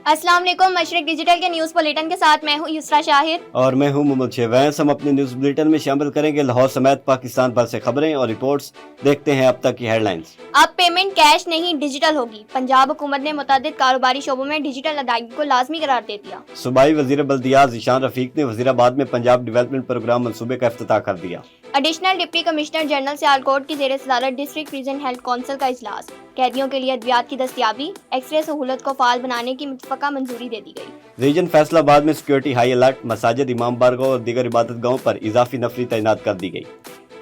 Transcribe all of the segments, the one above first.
अस्सलाम वालेकुम। मशरिक डिजिटल के न्यूज़ बुलेटिन के साथ मैं हूं युसरा शाहिर और मैं हूं मोहम्मद शेवैस। हम अपने न्यूज़ बुलेटिन में शामिल करेंगे लाहौर समेत पाकिस्तान भर से खबरें और रिपोर्ट्स। देखते हैं अब तक की हेडलाइंस। अब पेमेंट कैश नहीं डिजिटल होगी। पंजाब हुकूमत ने मुतअद्दिद कारोबारी शोबों में डिजिटल अदायगी को लाजमी करार दे दिया। सूबाई वजीर बल्दियात ज़ीशान रफीक ने वजीराबाद में पंजाब डेवलपमेंट प्रोग्राम मनसूबे का इफ्तिताह कर दिया। Additional deputy commissioner general Sialkot की ज़ेर सदारत डिस्ट्रिक्ट प्रिजन हेल्थ काउंसिल का इजलास। कैदियों के लिए अद्वियात की दस्तियाबी, एक्सरे सहूलत को फाल बनाने की मुतफ़क़ा मंजूरी दे दी गई। रीजन फैसलाबाद में सिक्योरिटी हाई अलर्ट, मसाजिद, इमाम बारगाह और दीगर इबादत गाहों पर इजाफी नफरी तैनात कर दी गई।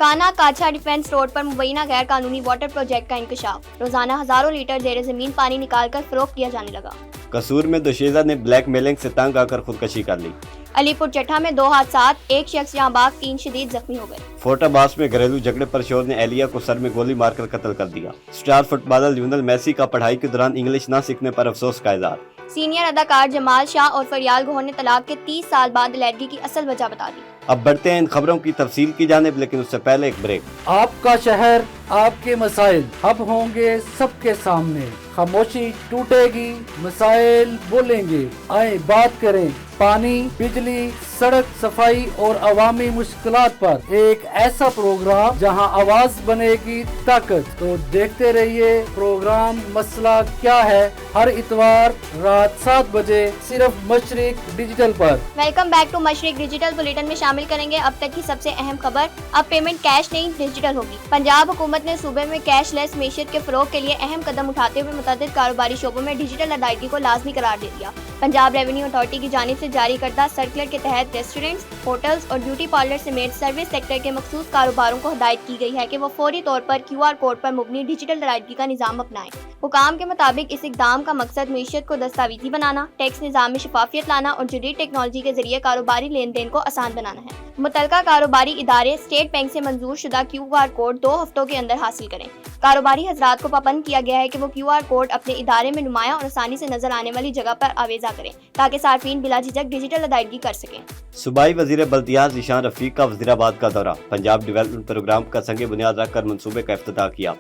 काना काछा डिफेंस रोड पर मुबैना गैर कानूनी वाटर प्रोजेक्ट का इंकशाफ। रोजाना हजारों लीटर जेर जमीन पानी निकाल कर फरोख्त किया जाने लगा। कसूर में दोशीज़ा ने ब्लैक मेलिंग से तंग आकर खुदकशी कर ली। अलीपुर चट्ठा में 2 हादसात, एक शख्स जहां बाग 3 शदीद जख्मी हो गए। फोर्टाबास में घरेलू झगड़े पर शोर ने एलिया को सर में गोली मारकर कत्ल कर दिया। स्टार फुटबॉलर लियोनेल मेसी का पढ़ाई के दौरान इंग्लिश न सीखने पर अफसोस का इज़हार। सीनियर अदाकार जमाल शाह और फरियाल गौहर ने तलाक के 30 साल बाद अलहदगी की असल वजह बता दी। अब बढ़ते हैं इन खबरों की तफसील की जानिब, लेकिन उससे पहले एक ब्रेक। आपका शहर, आपके मसाइल अब होंगे सबके सामने। खामोशी टूटेगी, मसाइल बोलेंगे। आए बात करें पानी, बिजली, सड़क सफाई और अवामी मुश्किलात पर। एक ऐसा प्रोग्राम जहां आवाज बनेगी ताकत। तो देखते रहिए प्रोग्राम मसला क्या है, हर इतवार रात 7 बजे सिर्फ मशरिक डिजिटल पर। Welcome back to Mashriq digital. Bulletin में शामिल करेंगे अब तक की सबसे अहम खबर। अब पेमेंट कैश नहीं डिजिटल होगी। पंजाब हुकूमत ने सूबे में कैशलेस मेशियत के फरोग के लिए अहम कदम उठाते हुए मुतअद्दिद कारोबारी शोबों में डिजिटल अदायगी को लाजमी करार दे दिया। पंजाब रेवेन्यू अथॉरिटी की जानिब से जारी करदा सर्कुलर के तहत रेस्टोरेंट्स, होटल्स और ब्यूटी पार्लर समेत सर्विस सेक्टर के मखसूस कारोबारों को हिदायत की गई है कि वो फौरी तौर पर QR कोड पर मुबनी डिजिटल अदायगी का निज़ाम अपनाएं। हुकाम के मुताबिक इस इक़दाम का मकसद मीशत को दस्तावेजी बनाना, टैक्स निज़ाम में शफाफियत लाना और जदीद टेक्नोलॉजी के जरिए कारोबारी लेन देन को आसान बनाना है। मुतलका कारोबारी इदारे स्टेट बैंक से मंजूर शुदा QR कोड 2 हफ्तों के अंदर हासिल करें। कारोबारी हजरात को पाबंद किया गया है कि वो QR कोड अपने इदारे में नुमाया और आसानी से नजर आने वाली जगह पर आवेजा करें ताकि सार्फिन बिला झिझक डिजिटल अदायगी कर सकें। सूबाई वजीर बल्दियात ज़ीशान रफीक का वजीराबाद का दौरा। पंजाब डेवलपमेंट प्रोग्राम का संगे बुनियाद रखकर मंसूबे का इफ्तिताह किया।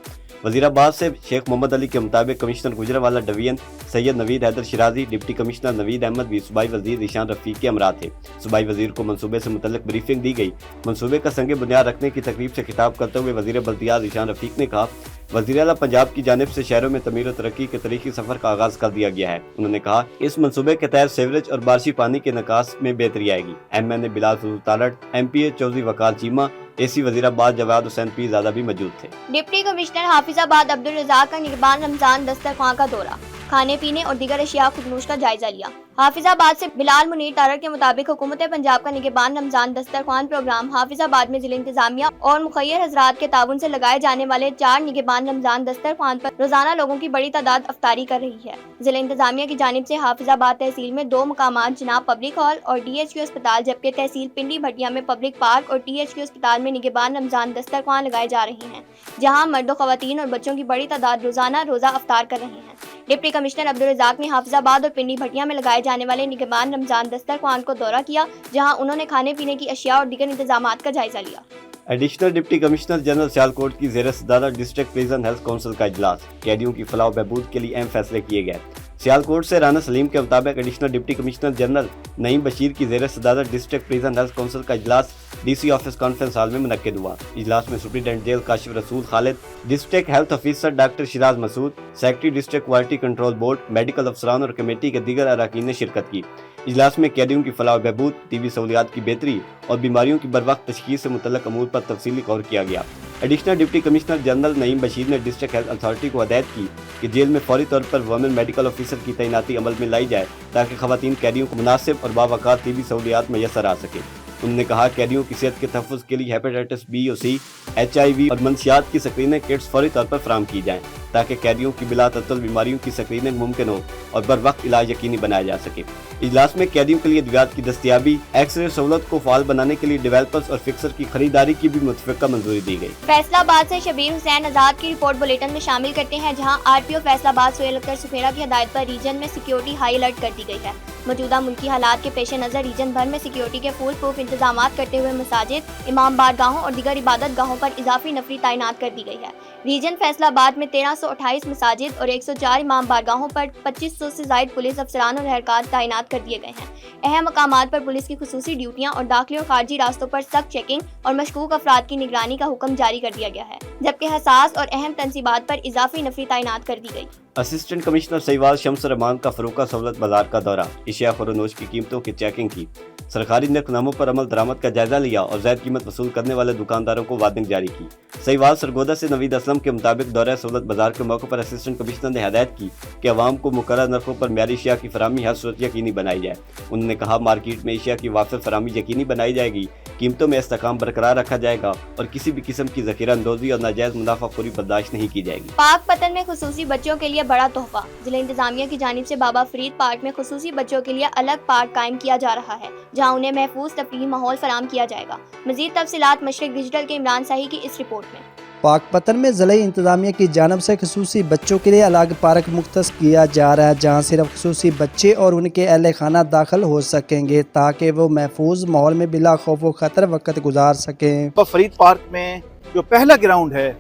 वजीराबाद से शेख मोहम्मद अली के मुताबिक commissioner Gujranwala division Syed Naveed Haider Shirazi, deputy commissioner Naveed Ahmed भी सूबाई वजीर ज़ीशान रफीक के हमरा थे। सूबाई वजीर को मंसूबे से मुतल्लिक ब्रीफिंग दी गई। मंसूबे का संगे बुनियाद रखने की तकरीब से खिताब करते हुए वजीर बल्दियात ज़ीशान रफीक ने कहा, वज़ीर आला पंजाब की जानिब से शहरों में तमीर और तरक्की के तरीकी सफर का आगाज कर दिया गया है। उन्होंने कहा, इस मंसूबे के तहत सीवरेज और बारिशी पानी के निकास में बेहतरी आएगी। MN बिलाल फजूल तालड़, MPA चौधरी वकार चीमा, AC वजीराबाद जवाद हुसैन पी ज़्यादा भी मौजूद थे। डिप्टी कमिश्नर हाफिजाबाद अब्दुल रज़ाक का निगहबान रमजान दस्तरख्वां का दौरा, खाने पीने और दीगर अशिया खुदनोश का जायजा लिया। हाफिजाबाद से बिलाल मुनीर तारड़ के मुताबिक हुकूमत पंजाब का निगहबान रमजान दस्तरख्वान प्रोग्राम हाफिजाबाद में जिला इंतजामिया और मुखय्यर हजरात के ताउन से लगाए जाने वाले 4 निगहबान रमजान दस्तरख्वान पर रोजाना लोगों की बड़ी तादाद अफ्तारी कर रही है। जिला इंतजामिया की जानिब से हाफिजाबाद तहसील में 2 मकामात जनाब पब्लिक हॉल और DHQ अस्पताल, जबकि तहसील पिंडी भटिया में पब्लिक पार्क और THQ अस्पताल में निगहबान रमजान दस्तरख्वान लगाए जा रहे हैं, जहाँ मर्दों, खवातीन और बच्चों की बड़ी तादाद रोजाना रोजा अफ्तार कर रहे हैं। डिप्टी कमिश्नर अब्दुल रज़ाक ने हाफिजाबाद और पिंडी भटिया में लगाए जाने वाले निगहबान रमजान दस्तरख्वान को दौरा किया, जहां उन्होंने खाने पीने की अशिया और दीगर इंतजामात का जायजा लिया। Additional deputy commissioner general Sialkot की ज़ेर सदारत डिस्ट्रिक्ट प्रिजन हेल्थ काउंसिल का इजलास। कैदियों की फलाह बहबूद के लिए अहम फैसले किए गए। सियालकोट से राना सलीम के मुताबिक additional deputy commissioner general Naeem Bashir की ज़ेर सदारत डिस्ट्रिक्ट प्रिजन हेल्थ काउंसिल का इजलास DC ऑफिस कॉन्फ्रेंस हॉल में मुनक्किद हुआ। इजलास में superintendent jail Kashif Rasool Khalid, district health officer doctor Shiraz Masood, secretary district quality control board, medical अफसरान और कमेटी के दीगर अरकान ने शिरकत की। इजलास में कैदियों की फलाह बहबूद, तिबी सहूलियात की बेहतरी और बीमारियों की बरवक्त तशखीस से मुतल्लिक अमूर पर तफसीली गौर किया गया। Additional deputy commissioner general Naeem Bashir ने डिस्ट्रिक्ट हेल्थ अथॉरिटी को हदायत की कि जेल में फौरी तौर पर वुमेन मेडिकल ऑफिसर की तैनाती अमल में लाई जाए ताकि खवातीन कैदियों को मुनासिब और बावकार तिबी सहूलियात मैसर आ सके। उन्होंने कहा, कैदियों की सेहत के तहफ़्फ़ुज़ के लिए हेपेटाइटिस B और C, HIV और मंशियात की स्क्रीनिंग किट्स फौरी तौर पर फराहम की जाएँ ताकि कैदियों की बिला तत्तल बीमारियों की स्क्रीनिंग मुमकिन हो और बर वक्त इलाज यकीनी बनाया जा सके। इजलास में कैदियों के लिए अद्वियात की दस्तियाबी, एक्सरे सहूलत को फाल बनाने के लिए डेवलपर्स और फिक्सर की खरीदारी की भी मुतफ़िक़ा मंजूरी दी गई। फैसलाबाद से शबीर हुसैन आजाद की रिपोर्ट बुलेटिन में शामिल करते हैं, जहां RPO फैसलाबाद सोहेल अख्तर सुफेरा की हदायत पर रीजन में सिक्योरिटी हाई अलर्ट कर दी गई है। موجودہ ملکی حالات کے پیش نظر ریجن بھر میں سیکیورٹی کے فول پروف انتظامات کرتے ہوئے مساجد، امام بارگاہوں اور دیگر عبادت گاہوں پر اضافی نفری تعینات کر دی گئی ہے۔ ریجن فیصل آباد میں 1328 مساجد اور 104 امام بارگاہوں پر 2500 سے زائد پولیس افسران اور اہلکار تعینات کر دیے گئے ہیں۔ اہم مقامات پر پولیس کی خصوصی ڈیوٹیاں اور داخلی اور خارجی راستوں پر سخت چیکنگ اور مشکوک افراد کی نگرانی کا حکم جاری کر دیا گیا ہے، جبکہ حساس اور اہم تنصیبات پر اضافی نفری تعینات کر دی گئی۔ اسسٹنٹ کمشنر سہیوال شمس الرحمان کا فروخت سہولت بازار کا دورہ، اشیاء خورونوش کی قیمتوں کی چیکنگ کی، سرکاری نرخ ناموں پر عمل درآمد کا جائزہ لیا اور زائد قیمت وصول کرنے والے دکانداروں کو وارننگ جاری کی۔ سہیوال سرگودا سے نوید اسلم کے مطابق دورہ سہولت بازار کے موقع پر اسسٹنٹ کمشنر نے ہدایت کی کہ عوام کو مقررہ نرخوں پر معیاری اشیاء کی فراہمی ہر صورت یقینی بنائی جائے۔ انہوں نے کہا مارکیٹ میں اشیاء کی وافر فراہمی یقینی بنائی جائے گی، قیمتوں میں استحکام برقرار رکھا جائے گا اور کسی بھی قسم کی ذخیرہ اندوزی اور ناجائز منافع خوری برداشت نہیں کی جائے گی۔ پاک پتن میں خصوصی بچوں کے لیے بڑا تحفہ، ضلع انتظامیہ کی جانب سے بابا فرید پارک میں خصوصی بچوں کے لیے الگ پارک قائم کیا جا رہا ہے، جہاں انہیں محفوظ تفریحی ماحول فراہم کیا جائے گا۔ مزید تفصیلات مشرق ڈیجیٹل کے عمران صاحی کی اس رپورٹ میں۔ پاک پتن میں ضلع انتظامیہ کی جانب سے خصوصی بچوں کے لیے الگ پارک مختص کیا جا رہا ہے، جہاں صرف خصوصی بچے اور ان کے اہل خانہ داخل ہو سکیں گے تاکہ وہ محفوظ ماحول میں بلا خوف و خطر وقت گزار سکیں۔ فرید پارک میں جو پہلا گراؤنڈ ہے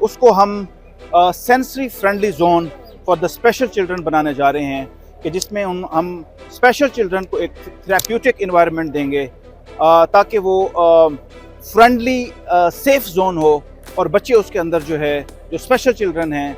اس کو ہم sensory friendly zone for the special children بنانے جا رہے ہیں، کہ جس میں ہم اسپیشل چلڈرن کو ایک تھراپیوٹک انوائرمنٹ دیں گے تاکہ وہ فرینڈلی سیف زون ہو اور بچے اس کے اندر جو ہے جو اسپیشل چلڈرن ہیں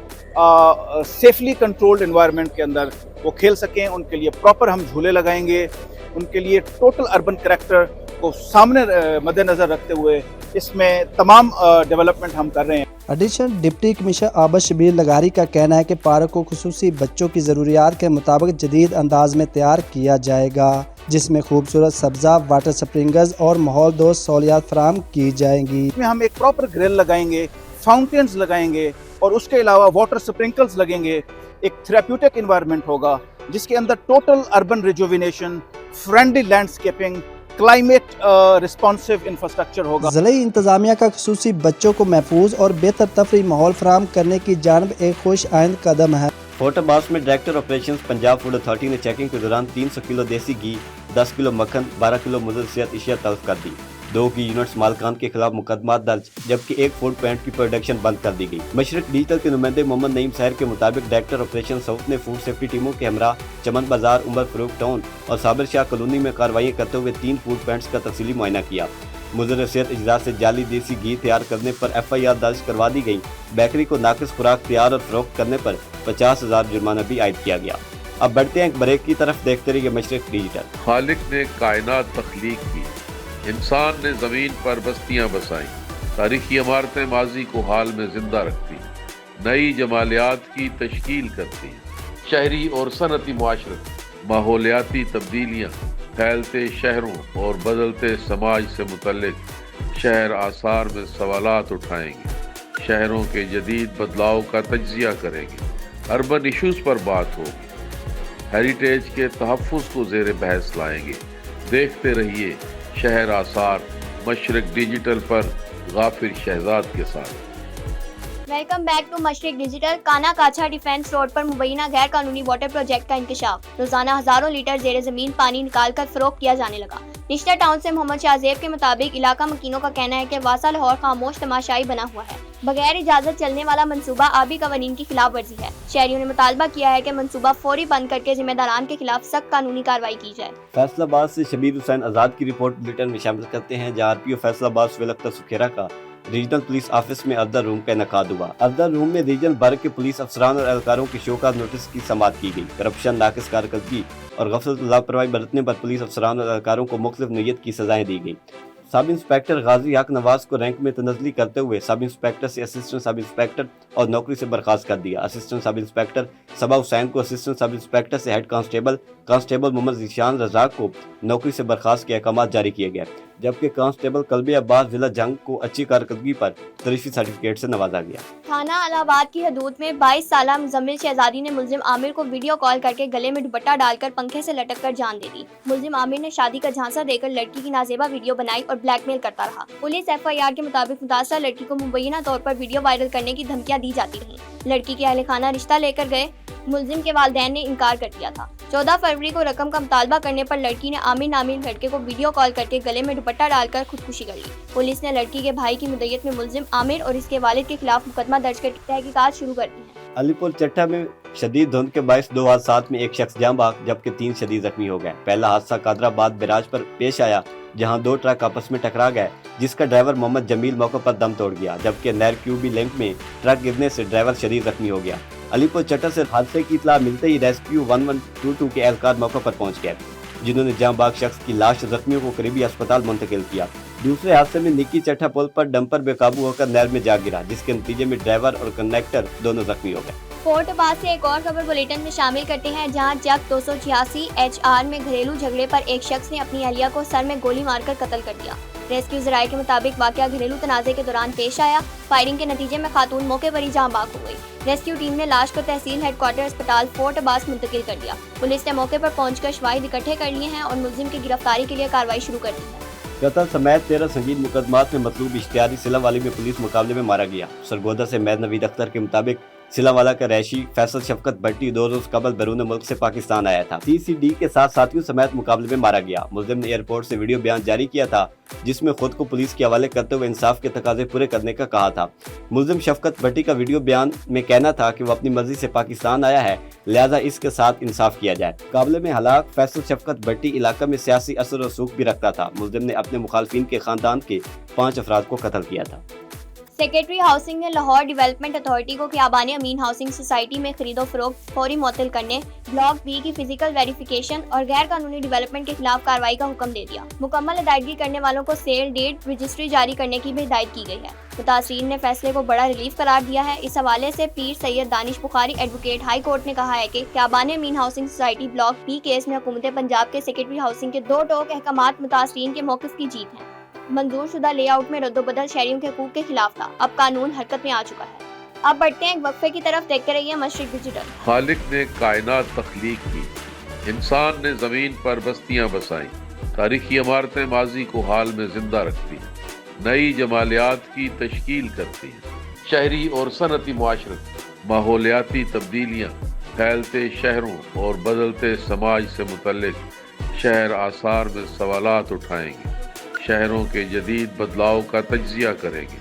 سیفلی کنٹرولڈ انوائرمنٹ کے اندر وہ کھیل سکیں۔ ان کے لیے پراپر ہم جھولے لگائیں گے، ان کے لیے ٹوٹل اربن کریکٹر کو سامنے مد نظر رکھتے ہوئے اس میں تمام ڈیولپمنٹ ہم کر رہے ہیں۔ ایڈیشنل ڈپٹی کمشنر عابد شبیر لغاری کا کہنا ہے کہ پارک کو خصوصی بچوں کی ضروریات کے مطابق جدید انداز میں تیار کیا جائے گا، جس میں خوبصورت سبزہ، واٹر سپرنگز اور ماحول دوست سہولیات فراہم کی جائیں گی۔ اس میں ہم ایک پراپر گرل لگائیں گے، فاؤنٹینز لگائیں گے اور اس کے علاوہ واٹر سپرنکلز لگیں گے۔ ایک تھراپیوٹک انوائرمنٹ ہوگا جس کے اندر total urban rejuvenation, friendly landscaping, climate responsive infrastructure ہوگا۔ ضلعی انتظامیہ کا خصوصی بچوں کو محفوظ اور بہتر تفریحی ماحول فراہم کرنے کی جانب ایک خوش آئند قدم ہے۔ فورٹ عباس میں director operations Punjab food authority نے چیکنگ کے دوران 300 کلو دیسی گھی، 10 کلو مکھن، 12 کلو مضر صحت اشیاء تلف کر دی۔ 2 کی یونٹس مالکان کے خلاف مقدمات درج، جبکہ 1 فوڈ پینٹ کی پروڈکشن بند کر دی گئی۔ مشرق ڈیجیٹل کے نمائندے محمد نعیم سحر کے مطابق ڈائریکٹر آپریشن ساؤتھ نے فوڈ سیفٹی ٹیموں کے ہمراہ چمن بازار، عمر فروخ ٹاؤن اور صابر شاہ کالونی میں کارروائیاں کرتے ہوئے 3 فوڈ پینٹس کا تفصیلی معائنہ کیا۔ مضر صحت اجزاء سے جعلی دیسی گھی تیار کرنے پر FIR درج کروا دی گئی۔ بیکری کو ناقص خوراک تیار اور فروخت کرنے پر 50,000 جرمانہ بھی عائد کیا گیا۔ اب بڑھتے ہیں ایک بریک کی طرف، دیکھتے رہیے مشرق ڈیجیٹل۔ خالق نے کائنات تخلیق کی، انسان نے زمین پر بستیاں بسائیں، تاریخی عمارتیں ماضی کو حال میں زندہ رکھتی، نئی جمالیات کی تشکیل کرتی، شہری اور صنعتی معاشرت، ماحولیاتی تبدیلیاں، پھیلتے شہروں اور بدلتے سماج سے متعلق شہر آثار میں سوالات اٹھائیں گے، شہروں کے جدید بدلاؤ کا تجزیہ کریں گے، اربن ایشوز پر بات ہوگی، ہیریٹیج کے تحفظ کو زیر بحث لائیں گے۔ دیکھتے رہیے شہر آثار مشرق ڈیجیٹل پر غافر شہزاد کے ساتھ۔ ویلکم بیک ٹو مشرق ڈیجیٹل۔ کانا کاچھا ڈیفینس روڈ پر مبینہ غیر قانونی واٹر پروجیکٹ کا انکشاف، روزانہ ہزاروں لیٹر زیر زمین پانی نکال کر فروخت کیا جانے لگا۔ نشتر ٹاؤن سے محمد شاہ زیب کے مطابق علاقہ مکینوں کا کہنا ہے کہ واسا لاہور خاموش تماشائی بنا ہوا ہے، بغیر اجازت چلنے والا منصوبہ آبی قوانین کی خلاف ورزی ہے۔ شہریوں نے مطالبہ کیا ہے کہ منصوبہ فوری بند کر کے ذمہ داران کے خلاف سخت قانونی کارروائی کی جائے۔ فیصل آباد سے شبیر حسین آزاد کی رپورٹ بلیٹن میں شامل کرتے ہیں، جہاں RPO فیصل آباد سویل اختر سکھیرا کا ریجنل پولیس آفس میں افدر روم کا انعقاد ہوا۔ افدر روم میں ریجن بھر کے پولیس افسران اور اہلکاروں کی شوکات نوٹس کی سماعت کی گئی۔ کرپشن، ناقص کارکردگی اور غفلت لاپرواہی برتنے پر پولیس افسران اور اہلکاروں کو مختلف نوعیت کی سزائیں دی گئیں۔ سب انسپیکٹر غازی حق نواز کو رینک میں تنزلی کرتے ہوئے سب انسپیکٹر سے اسسٹنٹ سب انسپیکٹر اور نوکری سے برخاست کر دیا۔ اسسٹنٹ سب انسپیکٹر صبا حسین کو اسسٹنٹ سب انسپیکٹر سے ہیڈ کانسٹیبل محمد ذیشان رزاق کو نوکری سے برخاست کے احکامات جاری کیے گئے، جبکہ کانسٹیبل قلبی عباس ضلع جنگ کو اچھی کارکردگی پر ترفیعی سرٹیفکیٹ سے نوازا گیا۔ تھانہ الہ آباد کی حدود میں 22 سالہ مزمل شہزادی نے ملزم عامر کو ویڈیو کال کر کے گلے میں دوپٹہ ڈال کر پنکھے سے لٹک کر جان دے دی۔ ملزم عامر نے شادی کا جھانسا دے کر لڑکی کی نازیبا ویڈیو بنائی اور بلیک میل کرتا رہا۔ پولیس FIR کے مطابق متاثرہ لڑکی کو مبینہ طور پر ویڈیو وائرل کرنے کی دھمکیاں دی جاتی رہیں۔ لڑکی کے اہل خانہ رشتہ لے کر گئے، ملزم کے والدین نے انکار کر دیا تھا۔ 14 फरवरी को रकम का मुतालबा करने पर लड़की ने आमिर नामी लड़के को वीडियो कॉल करके गले में दुपट्टा डालकर खुदकुशी कर ली। पुलिस ने लड़की के भाई की मुद्दत में मुलजिम आमिर और इसके वालिद के खिलाफ मुकदमा दर्ज कर तहकीकात शुरू कर दी है। अलीपुर चट्टा में शदीद धुंध के बायस 2 हादसात में एक शख्स जाँ बहक जबकि 3 शदीद जख्मी हो गए। पहला हादसा कादराबाद बैराज पर पेश आया जहां 2 ट्रक आपस में टकरा गए जिसका ड्राइवर मोहम्मद जमील मौके पर दम तोड़ गया, जबकि नहर क्यूबी लिंक में ट्रक गिरने से ड्राइवर शदीद जख्मी हो गया। अलीपुर चट्टा से हादसे की इतला मिलते ही रेस्क्यू 1122 के एहलकार मौके पर पहुंच गए, जिन्होंने जाँ बहक शख्स की लाश जख्मियों को करीबी अस्पताल मुंतकिल किया। दूसरे हादसे में निक्की चट्टा पुल पर डंपर बेकाबू होकर नहर में जा गिरा, जिसके नतीजे में ड्राइवर और कंडक्टर दोनों जख्मी हो गए। फोर्ट बास से एक और खबर बुलेटिन में शामिल करते हैं, जहां जग 286 HR में घरेलू झगड़े पर एक शख्स ने अपनी अहलिया को सर में गोली मारकर कत्ल कर दिया। रेस्क्यू ज़राए के मुताबिक वाकया घरेलू तनाज़े के दौरान पेश आया। फायरिंग के नतीजे में खातून मौके पर ही जाँ बहक हो गई। रेस्क्यू टीम ने लाश को तहसील हेडक्वार्टर अस्पताल फोर्ट बास मुंतकिल कर दिया। पुलिस ने मौके पर पहुंचकर शवाहिद इकट्ठे कर लिए हैं और मुलजिम की गिरफ्तारी के लिए कार्रवाई शुरू कर दी है। कत्ल समेत 13 संगीन मुकदमात में मतलूब इश्तिहारी सिलावाली में पुलिस मुकाबले में मारा गया। सरगोदा से मैद नवीद अख्तर के मुताबिक सिलावाला का रैशी फैसल शफकत भट्टी 2 रोज कबल बैरून मुल्क से पाकिस्तान आया था। CCD के साथ साथियों समेत मुकाबले में मारा गया। मुलजिम ने एयरपोर्ट से वीडियो बयान जारी किया था जिसमें खुद को पुलिस के हवाले करते हुए इंसाफ के तकाजे पूरे करने का कहा था। मुलजिम शफकत भट्टी का वीडियो बयान में कहना था कि वो अपनी मर्जी से पाकिस्तान आया है, लिहाजा इसके साथ इंसाफ किया जाए। मुकाबले में हलाक फैसल शफकत भट्टी इलाका में सियासी असर और सूख भी रखता था। मुलजिम ने अपने मुखालफिन के खानदान के 5 अफराद को कत्ल किया था। सेक्रेटरी हाउसिंग ने लाहौर डेवलपमेंट अथॉरिटी को खियाबानी अमीन हाउसिंग सोसाइटी में खरीदो फरोख्त फौरी मुअत्तल करने, ब्लॉक बी की फिजिकल वेरिफिकेशन और गैर कानूनी डेवलपमेंट के खिलाफ कार्रवाई का हुक्म दे दिया। मुकम्मल अदायगी करने वालों को सेल डेट रजिस्ट्री जारी करने की भी हिदायत की गई है। मुतासरीन ने फैसले को बड़ा रिलीफ करार दिया है। इस हवाले से Pir Syed Danish Bukhari advocate high court ने कहा है कि खियाबानी Amin housing society block B case में हुकूमत पंजाब के सेक्रेटरी हाउसिंग के 2 टोक अहकामात मुतासरीन के मौक़िफ़ की जीत है। मंजूर शुदा लेआउट में रद्दोबदल शहरियों के हकूक़ के खिलाफ था, अब कानून हरकत में आ चुका है। अब बढ़ते हैं एक वक्फे की तरफ, देखते रहिए मशरिक डिजिटल। खालिक ने कायनात तख्लीक की, इंसान ने ज़मीन पर बस्तियां बसाई, तारीखी इमारतें माजी को हाल में जिंदा रखती, नई जमालियात की तश्कील करती हैं। शहरी और सनती मुआशरत, माहौलियाती तब्दीलियाँ, फैलते शहरों और बदलते समाज से मुतल्लिक शहर आसार में सवालात उठाएंगे, शहरों के जदीद बदलाव का तज्जिया करेंगे,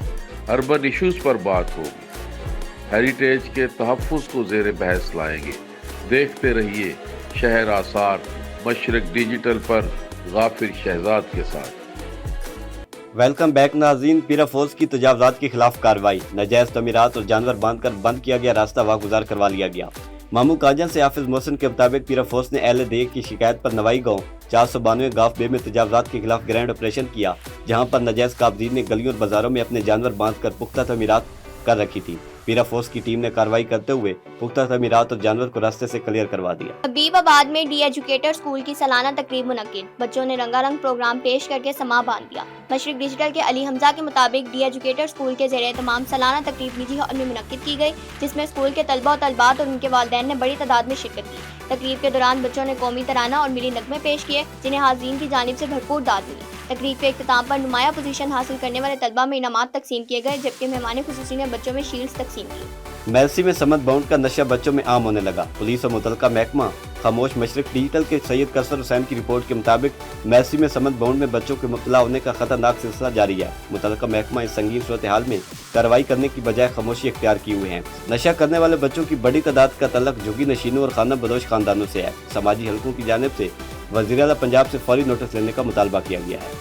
अर्बन इशूज़ पर बात होगी, हेरिटेज के तहफ़्फ़ुज़ को ज़ेर बहस लाएंगे। देखते रहिए शहर आसार मशरिक डिजिटल पर गाफिर शहजाद के साथ। वेलकम बैक नाज़रीन। पीरा फौज की तजावज़ात के खिलाफ कार्रवाई, नाजायज़ तमीरात और जानवर बांधकर बंद किया गया रास्ता वागुजार करवा लिया गया। मामू काजन से हाफिज मोहसिन के मुताबिक पीरा फौज ने अहले दे की शिकायत पर नवाई गाँव 492 गाफ बे में तजावज़ात के खिलाफ ग्रैंड ऑपरेशन किया, जहां पर नाजायज़ काबजीन ने गलियों और बाजारों में अपने जानवर बांधकर पुख्ता तमीरात कर रखी थी। पीरा फौज की टीम ने कार्रवाई करते हुए पुख्ता तमीरात और जानवर को रास्ते से क्लियर करवा दिया। हबीबाबाद में डी एजुकेटर स्कूल की सालाना तकरीब मुनक्किद, बच्चों ने रंगारंग प्रोग्राम पेश करके समा बांध दिया। मशरिक डिजिटल के अली हमजा के मुताबिक डी एजुकेटर स्कूल के ज़ेरे तमाम सालाना तकरीब निजी हॉल में मुनक्किद की गई, जिसमें स्कूल के तलबा और तलबात और उनके वालिदैन ने बड़ी तादाद में शिरकत की। तकरीब के दौरान बच्चों ने कौमी तराना और मिली नगमे पेश किए, जिन्हें हाज़रीन की जानिब से भरपूर दाद मिली। तकरीब के इख्तिताम पर नुमाया पोजीशन हासिल करने वाले तलबा में इनामात तकसीम किए गए, जबकि मेहमान खुसूसी ने बच्चों में शील्ड्स तकसीम की। मेलसी में समद बाउंड का नशा बच्चों में आम होने लगा। पुलिस और मुतलका महकमा खामोश। मशरिक डिजिटल के सैयद कसर हुसैन की रिपोर्ट के मुताबिक मेलसी में समद बाउंड में बच्चों के मुब्तला होने का खतरनाक सिलसिला जारी है। मुतलका महकमा इस संगीन सूरत हाल में कार्रवाई करने की बजाय खामोशी इख्तियार किए हुए हैं। नशा करने वाले बच्चों की बड़ी तादाद का तल्लुक झुग्गी नशीनों और खाना बदोश खानदानों से है। समाजी हलकों की जानिब से वज़ीर-ए-आला पंजाब से फौरी नोटिस लेने का मुतालबा किया गया है।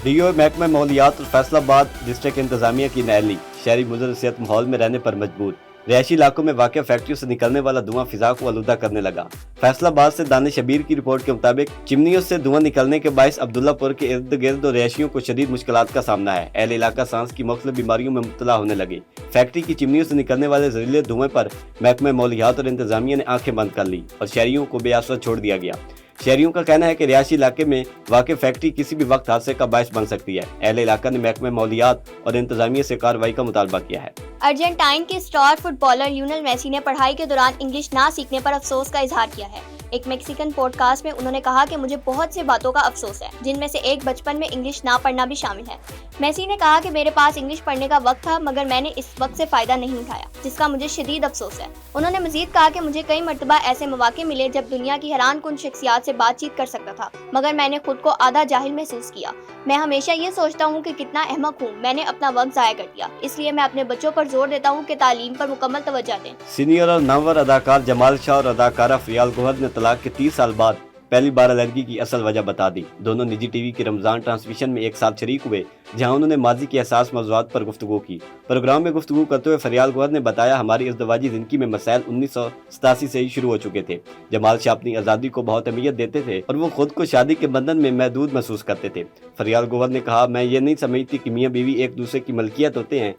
DO महकमा माहौलियात और फैसलाबाद डिस्ट्रिक्ट इंतजामिया की नहली शहरी मुज़र सेहत माहौल में रहने पर मजबूर। रिहायशी इलाकों में वाक़या फैक्ट्रियों से निकलने वाला धुआं फिजा को आलूदा करने लगा। फैसलाबाद से दानिश शबीर की रिपोर्ट के मुताबिक चिमनियों से धुआं निकलने के बायस अब्दुल्लापुर के इर्द गिर्द और रिहायशियों को शदीद मुश्किलात का सामना है। अहले इलाका सांस की मुख्तलिफ बीमारियों में मुब्तला होने लगे। फैक्ट्री की चिमनियों से निकलने वाले जहरीले धुएं पर महकमा माहौलियात और इंतजामिया ने आंखें बंद कर ली और शहरियों को बेआसरा छोड़ दिया गया। शहरियों का कहना है कि रिहायशी इलाके में वाक़ फैक्ट्री किसी भी वक्त हादसे का बायस बन सकती है। अहले इलाका ने महकमा माहौलियात और इंतजामिया से कार्रवाई का मुतालबा किया है। अर्जेंटाइन के स्टार फुटबॉलर लियोनेल मेसी ने पढ़ाई के दौरान इंग्लिश ना सीखने पर अफसोस का इजहार किया है। एक मैक्सिकन पॉडकास्ट में उन्होंने कहा कि मुझे बहुत सी बातों का अफसोस है, जिनमें से एक बचपन में इंग्लिश ना पढ़ना भी शामिल है। میسی نے کہا کہ میرے پاس انگلش پڑھنے کا وقت تھا مگر میں نے اس وقت سے فائدہ نہیں اٹھایا، جس کا مجھے شدید افسوس ہے۔ انہوں نے مزید کہا کہ مجھے کئی مرتبہ ایسے مواقع ملے جب دنیا کی حیران کن شخصیات سے بات چیت کر سکتا تھا مگر میں نے خود کو آدھا جاہل محسوس کیا۔ میں ہمیشہ یہ سوچتا ہوں کہ کتنا احمق ہوں، میں نے اپنا وقت ضائع کر دیا، اس لیے میں اپنے بچوں پر زور دیتا ہوں کہ تعلیم پر مکمل توجہ دیں۔ سینئر اور نامور اداکار جمال شاہ اور اداکارہ فریال گوہر نے طلاق کے 30 سال بعد پہلی بار علیحدگی کی اصل وجہ بتا دی۔ دونوں نجی ٹی وی کی رمضان ٹرانسمیشن میں ایک ساتھ شریک ہوئے جہاں انہوں نے ماضی کے حساس موضوعات پر گفتگو کی۔ پروگرام میں گفتگو کرتے ہوئے فریال گوہر نے بتایا، ہماری ازدواجی زندگی میں مسائل 1987 سے ہی شروع ہو چکے تھے۔ جمال شاہ اپنی آزادی کو بہت اہمیت دیتے تھے اور وہ خود کو شادی کے بندھن میں محدود محسوس کرتے تھے۔ فریال گوہر نے کہا، میں یہ نہیں سمجھتی کہ میاں بیوی ایک دوسرے کی ملکیت ہوتے ہیں،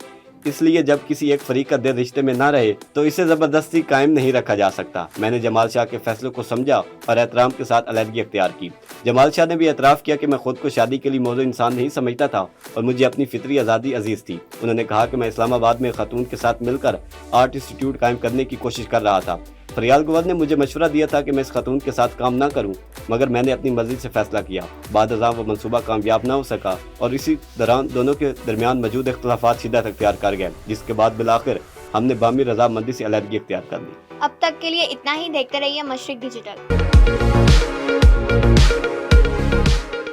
اس لیے جب کسی ایک فریق کا دل رشتے میں نہ رہے تو اسے زبردستی قائم نہیں رکھا جا سکتا۔ میں نے جمال شاہ کے فیصلوں کو سمجھا اور احترام کے ساتھ علیحدگی اختیار کی۔ جمال شاہ نے بھی اعتراف کیا کہ میں خود کو شادی کے لیے موزوں انسان نہیں سمجھتا تھا اور مجھے اپنی فطری آزادی عزیز تھی۔ انہوں نے کہا کہ میں اسلام آباد میں خاتون کے ساتھ مل کر آرٹ انسٹیٹیوٹ قائم کرنے کی کوشش کر رہا تھا۔ فریال گوہر نے مجھے مشورہ دیا تھا کہ میں اس خاتون کے ساتھ کام نہ کروں مگر میں نے اپنی مرضی سے فیصلہ کیا۔ بعد ازاں وہ منصوبہ کامیاب نہ ہو سکا اور اسی دوران دونوں کے درمیان موجود اختلافات شدت اختیار کر گئے، جس کے بعد بالآخر ہم نے باہمی رضامندی سے علیحدگی اختیار کر لی۔ اب تک کے لیے اتنا ہی، دیکھتے رہیے مشرق ڈیجیٹل۔